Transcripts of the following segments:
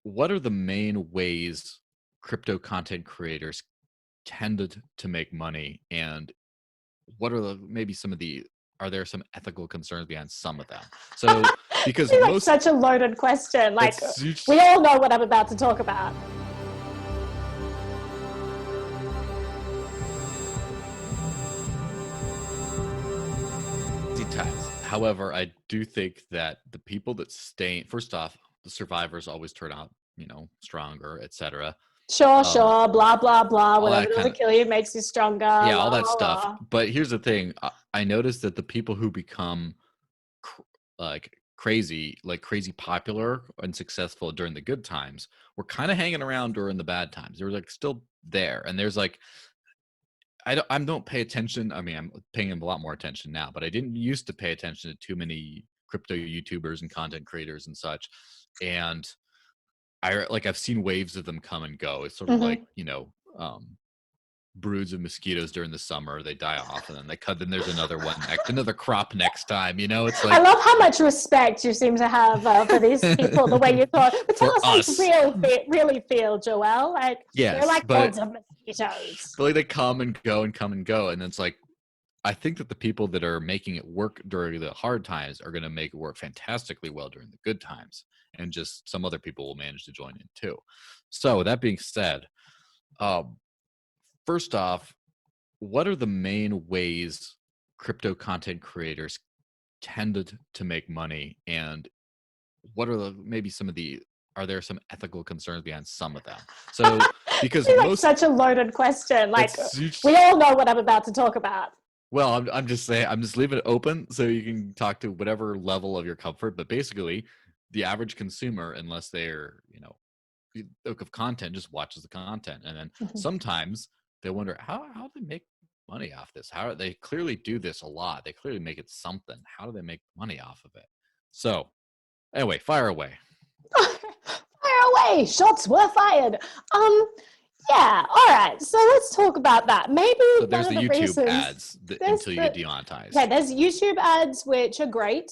What are the main ways crypto content creators tended to make money, and what are maybe some of the are there some ethical concerns behind some of them? So because It's like most such a loaded question. Like, it's we all know what I'm about to talk about. easy times. However, I do think that the people that stay first off, the survivors always turn out, stronger, etc. Sure, Um, sure, blah, blah, blah. all Whatever that kind doesn't of kill you makes you stronger, yeah, la, all that la, stuff. la. But here's the thing: I noticed that the people who become cr- like crazy popular and successful during the good times were kind of hanging around during the bad times. They were like still there, and there's like I don't pay attention. I mean, I'm paying a lot more attention now, but I didn't used to pay attention to too many crypto YouTubers and content creators and such. And I've seen waves of them come and go. It's sort of like Mhm. broods of mosquitoes during the summer. They die off, and then they cut. Then there's another one next, another crop next time. It's I like love how much respect you seem to have for these people, the way you thought. But tell for us how us. you really feel, Joelle. Like, they're Yes, like but hordes of mosquitoes. like they come and go and come and go, and it's like I think that the people that are making it work during the hard times are going to make it work fantastically well during the good times, and just some other people will manage to join in too. So with that being said, um, first off, what are the main ways crypto content creators tended to make money, and what are maybe some of the are there some ethical concerns behind some of them? So because It's like most such a loaded question. Like, it's we all know what I'm about to talk about. well, I'm just saying, I'm just leaving it open so you can talk to whatever level of your comfort. But basically, the average consumer, unless they're of content, just watches the content, and then sometimes they wonder how do they make money off this? How they clearly do this a lot. They clearly make it something. How do they make money off of it? So anyway, fire away. Fire away, shots were fired. Yeah, all right. So let's talk about that. Maybe So one there's of the the YouTube reasons ads there's until you get the okay, demonetized. there's YouTube ads which are great.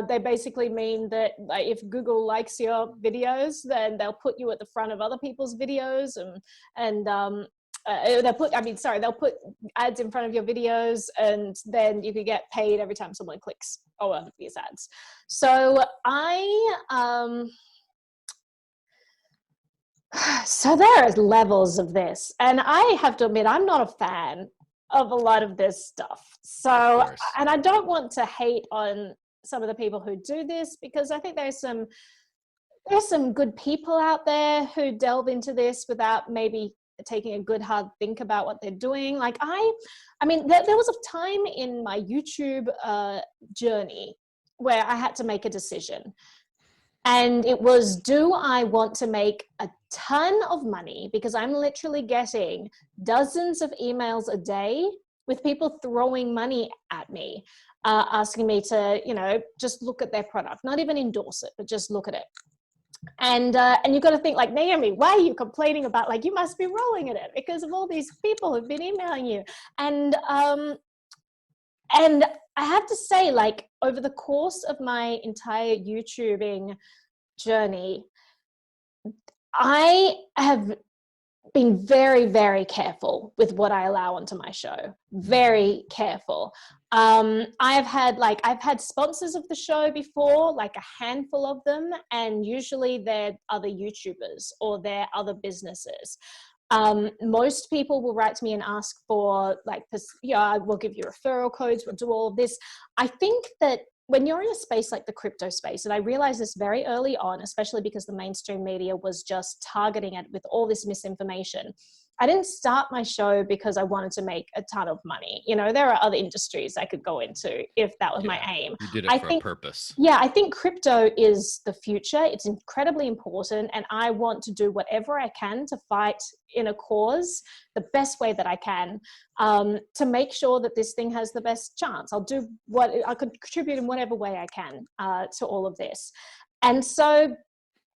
They basically mean that, like, if Google likes your videos, then they'll put you at the front of other people's videos, and they'll put they'll put ads in front of your videos, and then you could get paid every time someone clicks on these ads. So so there are levels of this, and I have to admit I'm not a fan of a lot of this stuff. Of So, course. and I don't want to hate on some of the people who do this, because I think there's some good people out there who delve into this without maybe taking a good hard think about what they're doing. Like, I mean, there was a time in my YouTube journey where I had to make a decision. And it was, do I want to make a ton of money? Because I'm literally getting dozens of emails a day with people throwing money at me, asking me to, just look at their product, not even endorse it, but just look at it. And you've got to think, like, Naomi, why are you complaining about, like, you must be rolling in it because of all these people who've been emailing you. And I have to say, like, over the course of my entire YouTubing journey, I have been very, very careful with what I allow onto my show. Very careful. I've had sponsors of the show before, like a handful of them, and usually they're other YouTubers or they're other businesses. Most people will write to me and ask for, like, we'll give you referral codes, we'll do all of this. I think that when you're in a space like the crypto space, and I realized this very early on, especially because the mainstream media was just targeting it with all this misinformation. I didn't start my show because I wanted to make a ton of money. There are other industries I could go into if that was my Yeah, aim. you did it I for a think purpose. Yeah, I think crypto is the future. It's incredibly important, and I want to do whatever I can to fight in a cause the best way that I can, to make sure that this thing has the best chance. I'll do what I could contribute in whatever way I can to all of this. And so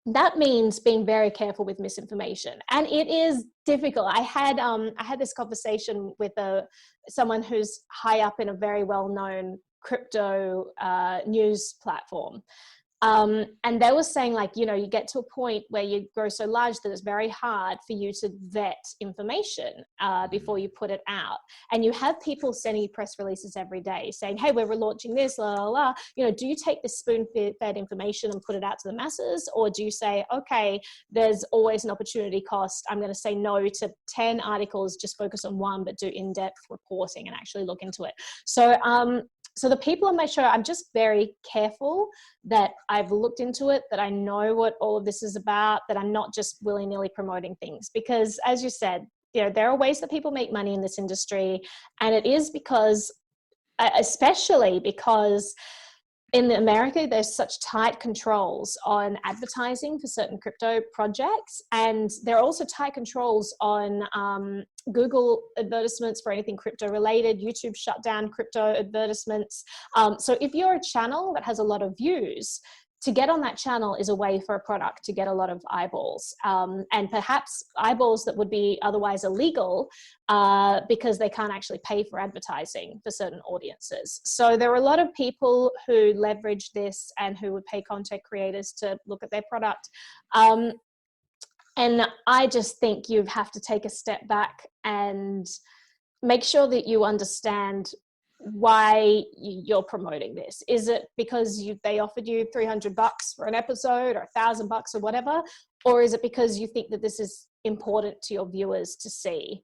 that means being very careful with misinformation, and it is difficult. I had this conversation with someone who's high up in a very well-known crypto news platform, And they were saying, like, you know, you get to a point where you grow so large that it's very hard for you to vet information before you put it out. And you have people sending you press releases every day saying, hey, we're relaunching this, la, la, la. You know, do you take this spoon-fed information and put it out to the masses? Or do you say, okay, there's always an opportunity cost. I'm going to say no to 10 articles, just focus on one, but do in-depth reporting and actually look into it. So the people on my show, I'm just very careful that I've looked into it, that I know what all of this is about, that I'm not just willy-nilly promoting things. Because as you said, you know, there are ways that people make money in this industry. And it is because, especially because in America, there's such tight controls on advertising for certain crypto projects. And there are also tight controls on Google advertisements for anything crypto related. YouTube shut down crypto advertisements. So if you're a channel that has a lot of views, to get on that channel is a way for a product to get a lot of eyeballs, and perhaps eyeballs that would be otherwise illegal because they can't actually pay for advertising for certain audiences. So there are a lot of people who leverage this and who would pay content creators to look at their product. And I just think you have to take a step back and make sure that you understand why you're promoting this. Is it because they offered you $300 for an episode or $1,000 or whatever? Or is it because you think that this is important to your viewers to see?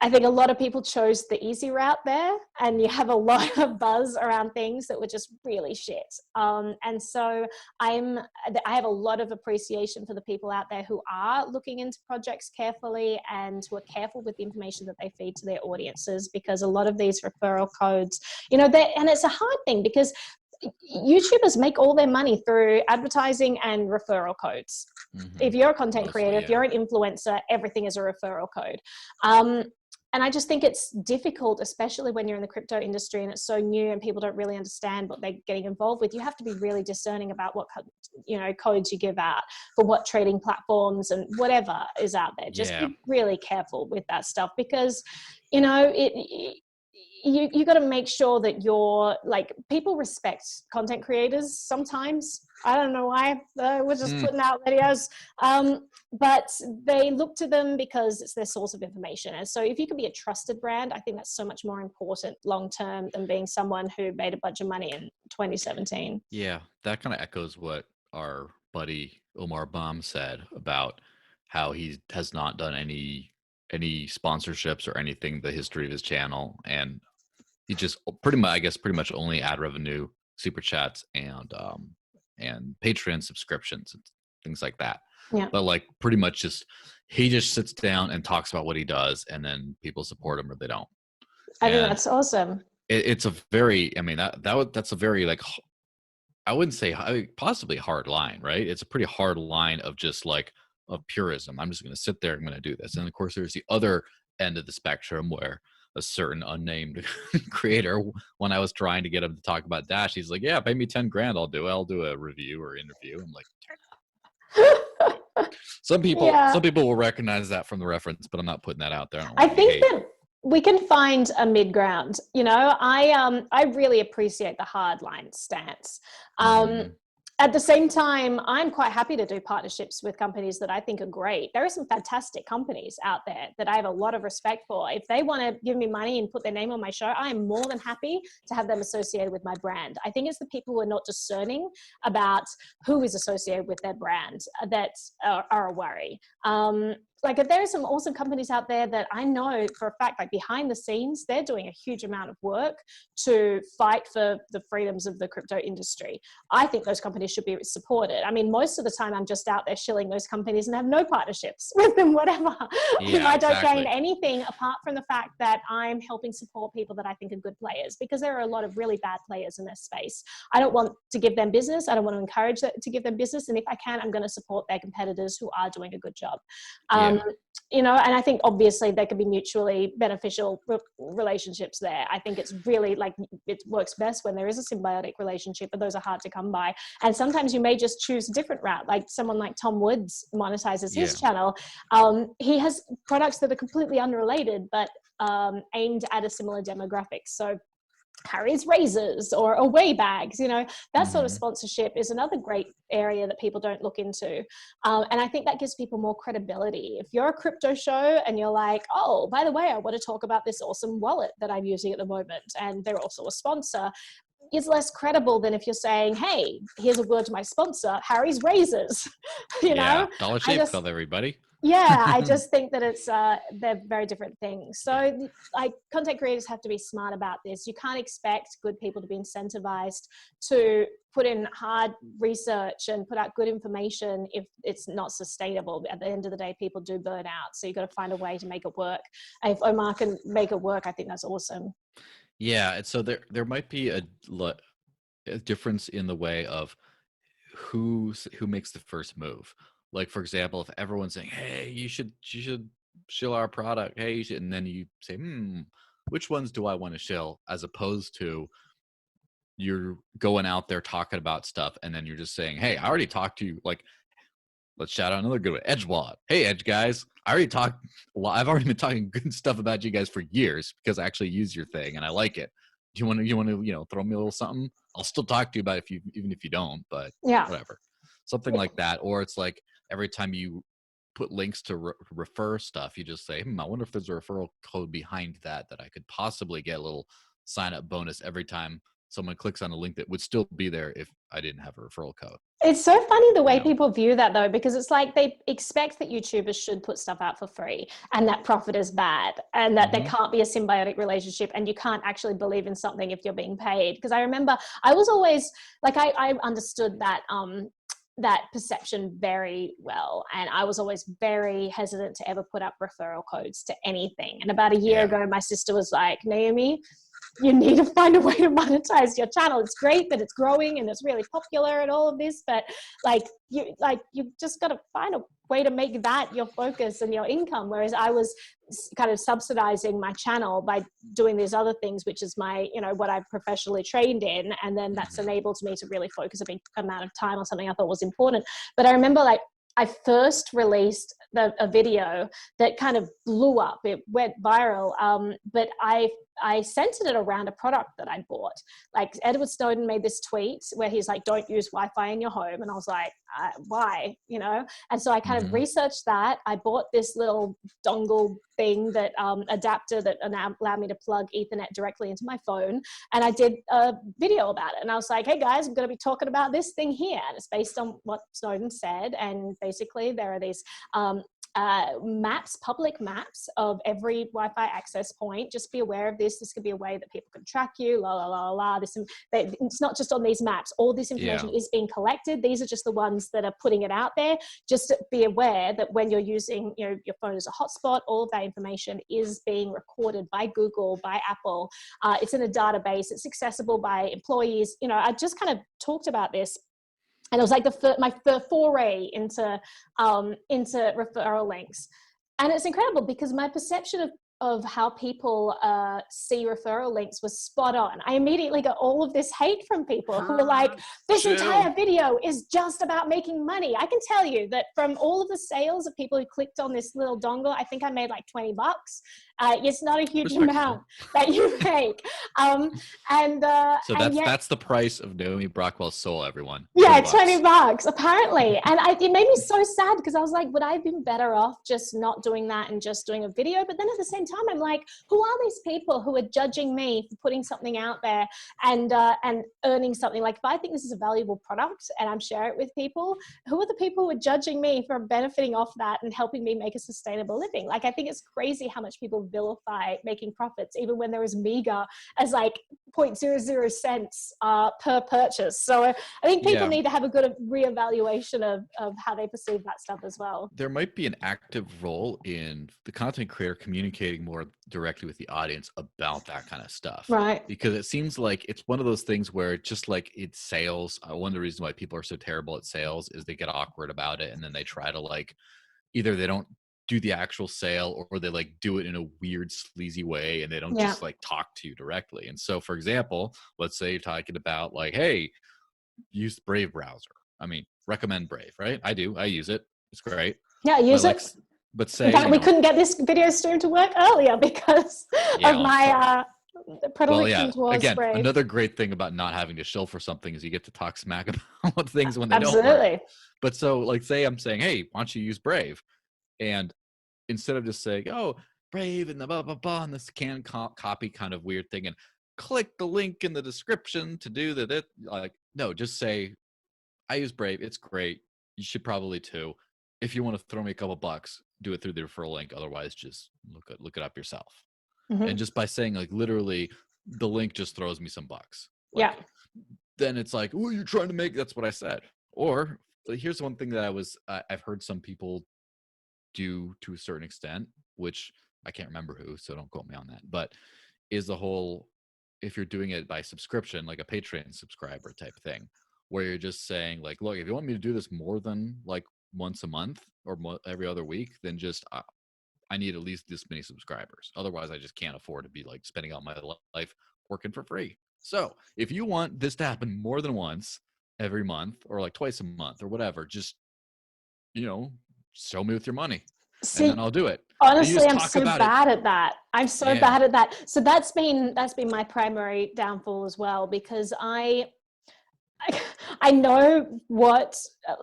I think a lot of people chose the easy route there, and you have a lot of buzz around things that were just really shit. And so I have a lot of appreciation for the people out there who are looking into projects carefully and who are careful with the information that they feed to their audiences, because a lot of these referral codes, you know, and it's a hard thing because YouTubers make all their money through advertising and referral codes. If you're a content creator, if you're an influencer, everything is a referral code. And I just think it's difficult, especially when you're in the crypto industry and it's so new and people don't really understand what they're getting involved with. You have to be really discerning about what, you know, codes you give out for what trading platforms and whatever is out there. Just be really careful with that stuff, because, you know, you got to make sure that you're like, people respect content creators sometimes. I don't know why. We're just putting out videos. But they look to them because it's their source of information. And so if you can be a trusted brand, I think that's so much more important long-term than being someone who made a bunch of money in 2017. Yeah, that kind of echoes what our buddy Omar Baum said about how he has not done any sponsorships or anything the history of his channel, and he just pretty much only ad revenue, super chats, and Patreon subscriptions and things like that. Yeah. But like pretty much he just sits down and talks about what he does, and then people support him or they don't. I think that's awesome. It's a very, I mean, that's a very, like, I wouldn't say possibly hard line, right? It's a pretty hard line of just like of purism. I'm just going to sit there, I'm going to do this. And of course, there's the other end of the spectrum where a certain unnamed creator, when I was trying to get him to talk about Dash, he's like, yeah, pay me 10 grand. I'll do a review or interview. I'm like, some people will recognize that from the reference, but I'm not putting that out there. I think that we can find a mid ground. You know, I really appreciate the hardline stance. At the same time, I'm quite happy to do partnerships with companies that I think are great. There are some fantastic companies out there that I have a lot of respect for. If they want to give me money and put their name on my show, I am more than happy to have them associated with my brand. I think it's the people who are not discerning about who is associated with their brand that are a worry. Like, there are some awesome companies out there that I know for a fact, like behind the scenes, they're doing a huge amount of work to fight for the freedoms of the crypto industry. I think those companies should be supported. I mean, most of the time I'm just out there shilling those companies and have no partnerships with them, whatever. I don't gain anything apart from the fact that I'm helping support people that I think are good players, because there are a lot of really bad players in this space. I don't want to give them business. I don't want to encourage to give them business. And if I can, I'm going to support their competitors who are doing a good job. You know, and I think obviously there could be mutually beneficial relationships there. I think it's really like, it works best when there is a symbiotic relationship, but those are hard to come by. And sometimes you may just choose a different route. Like someone like Tom Woods monetizes his channel. He has products that are completely unrelated, but aimed at a similar demographic. So Harry's razors or away bags, you know, that sort of Hmm. sponsorship is another great area that people don't look into. And I think that gives people more credibility. If you're a crypto show and you're like, oh, by the way, I want to talk about this awesome wallet that I'm using at the moment, and they're also a sponsor, is less credible than if you're saying, hey, here's a word to my sponsor, Harry's razors. You Yeah, know, Dollar I Shave just Club, everybody. yeah, I just think that it's they're very different things. So like content creators have to be smart about this. You can't expect good people to be incentivized to put in hard research and put out good information if it's not sustainable. At the end of the day, people do burn out. So you've got to find a way to make it work. And if Omar can make it work, I think that's awesome. Yeah, and so there might be a difference in the way of who makes the first move. Like for example, if everyone's saying, "Hey, you should shill our product," hey, you should, and then you say, which ones do I want to shill?" As opposed to you're going out there talking about stuff, and then you're just saying, "Hey, I already talked to you." Like, let's shout out another good one, Edgewad. Hey, Edge guys, I already talked. Well, I've already been talking good stuff about you guys for years because I actually use your thing and I like it. Do you want to throw me a little something? I'll still talk to you about it if you even if you don't, but Yeah. whatever, something like that. Or it's like every time you put links to refer stuff, you just say, I wonder if there's a referral code behind that I could possibly get a little sign up bonus every time someone clicks on a link that would still be there if I didn't have a referral code. It's so funny the You way know? people view that though, because it's like they expect that YouTubers should put stuff out for free and that profit is bad and that there Hmm. can't be a symbiotic relationship and you can't actually believe in something if you're being paid. Because I remember I was always like, I understood that that perception very well. And I was always very hesitant to ever put up referral codes to anything. And about a year Yeah. ago, my sister was like, Naomi, you need to find a way to monetize your channel. It's great that it's growing and it's really popular and all of this, but you just got to find a way to make that your focus and your income. Whereas I was kind of subsidizing my channel by doing these other things, which is my, what I've professionally trained in. And then that's Hmm. enabled me to really focus a big amount of time on something I thought was important. But I remember like, I first released a video that kind of blew up. It went viral, but I centered it around a product that I bought. Like Edward Snowden made this tweet where he's like, don't use Wi-Fi in your home. And I was like, why, And so I kind of Hmm. researched that. I bought this little dongle thing that adapter that allowed me to plug Ethernet directly into my phone. And I did a video about it. And I was like, hey guys, I'm going to be talking about this thing here. And it's based on what Snowden said. And basically there are these maps, public maps of every Wi-Fi access point. Just be aware of this. This could be a way that people can track you. La la la la. It's not just on these maps. All this information Yeah. is being collected. These are just the ones that are putting it out there. Just be aware that when you're using, your phone as a hotspot, all of that information is being recorded by Google, by Apple. It's in a database. It's accessible by employees. I just kind of talked about this. And it was like my foray into referral links. And it's incredible because my perception of how people see referral links was spot on. I immediately got all of this hate from people who were like, this Chill. entire video is just about making money. I can tell you that from all of the sales of people who clicked on this little dongle, I think I made like $20. It's not a huge amount Respectable. that you make. So And yet that's the price of Naomi Brockwell's soul, everyone. yeah, 20 20 bucks. bucks apparently. And it made me so sad because I was like, would I have been better off just not doing that and just doing a video? But then at the same time, I'm like, who are these people who are judging me for putting something out there and earning something? Like if I think this is a valuable product and I'm sharing it with people, who are the people who are judging me for benefiting off that and helping me make a sustainable living? Like I think it's crazy how much people vilify making profits, even when they're as meager as like 0.00 cents per purchase. So I think people Yeah. need to have a good reevaluation of how they perceive that stuff as well. There might be an active role in the content creator communicating more directly with the audience about that kind of stuff. Right. Because it seems like it's one of those things where just like it's sales, one of the reasons why people are so terrible at sales is they get awkward about it and then they try to like either they don't do the actual sale or they like do it in a weird sleazy way and they don't Yeah. just like talk to you directly. And so for example, let's say you're talking about like, hey, use the Brave browser. I mean, recommend Brave, right? I do. I use it. It's great. Yeah, But use like, it. but In say, fact, we couldn't get this video stream to work earlier because yeah, of well, sorry. The predilection yeah, towards again, Brave. another great thing about not having to shill for something is you get to talk smack about things when they don't work. Absolutely. But so, like, say I'm saying, hey, why don't you use Brave? And instead of just saying, oh, Brave and the blah, blah, blah, and this can copy kind of weird thing and click the link in the description to do that. Like, no, just say, I use Brave. It's great. You should probably too. If you want to throw me a couple bucks, do it through the referral link. Otherwise, just look it up yourself. Mm-hmm. And just by saying, like, literally, the link just throws me some bucks. Yeah. Like, then it's like, oh, you're trying to make, that's what I said. Or here's one thing that I've heard some people do to a certain extent, which I can't remember who, so don't quote me on that, but is the whole, if you're doing it by subscription, like a Patreon subscriber type thing, where you're just saying, like, look, if you want me to do this more than like once a month or every other week, then just I need at least this many subscribers. Otherwise, I just can't afford to be like spending all my life working for free. So if you want this to happen more than once every month or like twice a month or whatever, just, show me with your money and then See, I'll do it. And you honestly, just I'm talk so about it. bad at that. I'm so Yeah. bad at that. So that's been my primary downfall as well, because I know what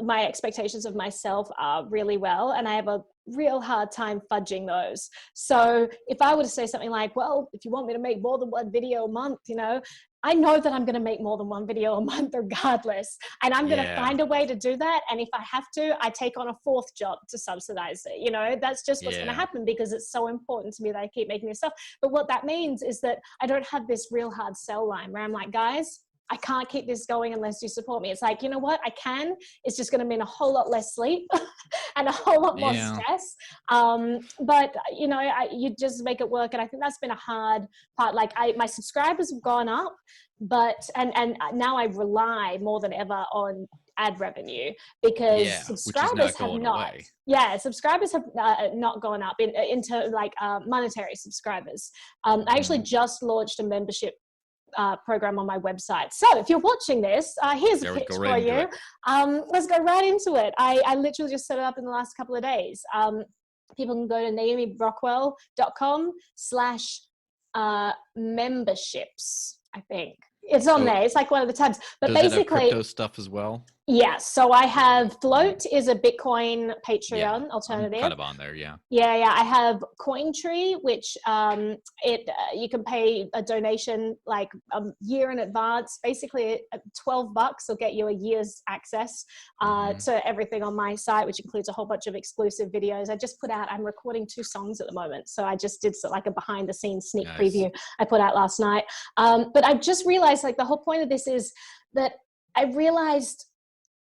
my expectations of myself are really well, and I have a real hard time fudging those. So if I were to say something like, well, if you want me to make more than one video a month, I know that I'm going to make more than one video a month regardless. And I'm going to Yeah. find a way to do that. And if I have to, I take on a fourth job to subsidize it. That's just what's going to Yeah. happen, because it's so important to me that I keep making this stuff. But what that means is that I don't have this real hard sell line where I'm like, guys, I can't keep this going unless you support me. It's like, you know what? I can. It's just going to mean a whole lot less sleep and a whole lot more Yeah. stress. But you just make it work. And I think that's been a hard part. Like my subscribers have gone up, but now I rely more than ever on ad revenue, because Yeah. Which is subscribers not have going not. away. Yeah, subscribers have not gone up into like monetary subscribers. I actually just launched a membership program on my website. So if you're watching this, here's a pitch for you. Let's go right into it. I literally just set it up in the last couple of days. People can go to naomibrockwell.com/memberships, I think. It's on there. It's like one of the tabs. But Does it have basically, crypto stuff as well? yeah. So I have Float is a Bitcoin Yeah. Patreon alternative. I'm kind of on there. Yeah. Yeah. I have Cointree, which you can pay a donation like a year in advance. Basically, $12 will get you a year's access to everything on my site, which includes a whole bunch of exclusive videos. I'm recording 2 songs at the moment, so I just did like a behind-the-scenes sneak preview I put out last night. But I've just realized, like, the whole point of this is that I realized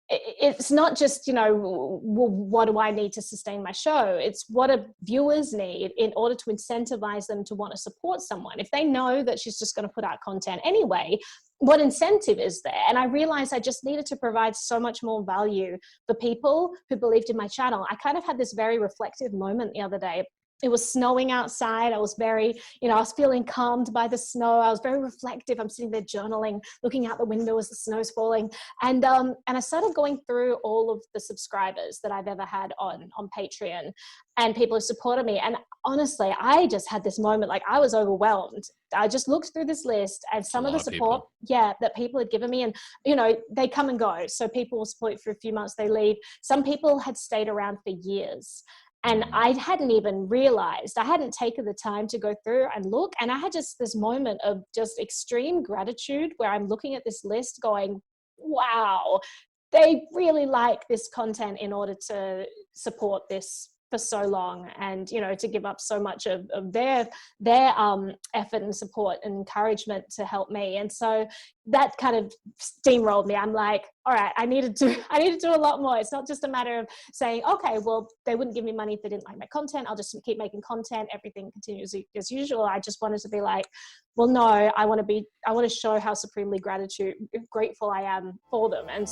it's not just, what do I need to sustain my show? It's what do viewers need in order to incentivize them to want to support someone. If they know that she's just going to put out content anyway, what incentive is there? And I realized I just needed to provide so much more value for people who believed in my channel. I kind of had this very reflective moment the other day. It was snowing outside. I was very, I was feeling calmed by the snow. I was very reflective. I'm sitting there journaling, looking out the window as the snow's falling. And I started going through all of the subscribers that I've ever had on Patreon, and people who supported me. And honestly, I just had this moment, like I was overwhelmed. I just looked through this list, and some of the support, that people had given me, and they come and go. So people will support you for a few months, they leave. Some people had stayed around for years. And I hadn't even realized, I hadn't taken the time to go through and look. And I had just this moment of just extreme gratitude where I'm looking at this list going, wow, they really like this content in order to support this for so long, and to give up so much of their effort and support and encouragement to help me. And so that kind of steamrolled me. I'm like, all right, I need to do a lot more. It's not just a matter of saying, okay, well, they wouldn't give me money if they didn't like my content, I'll just keep making content, everything continues as usual. I just wanted to be like, well, no, I want to show how supremely grateful I am for them. And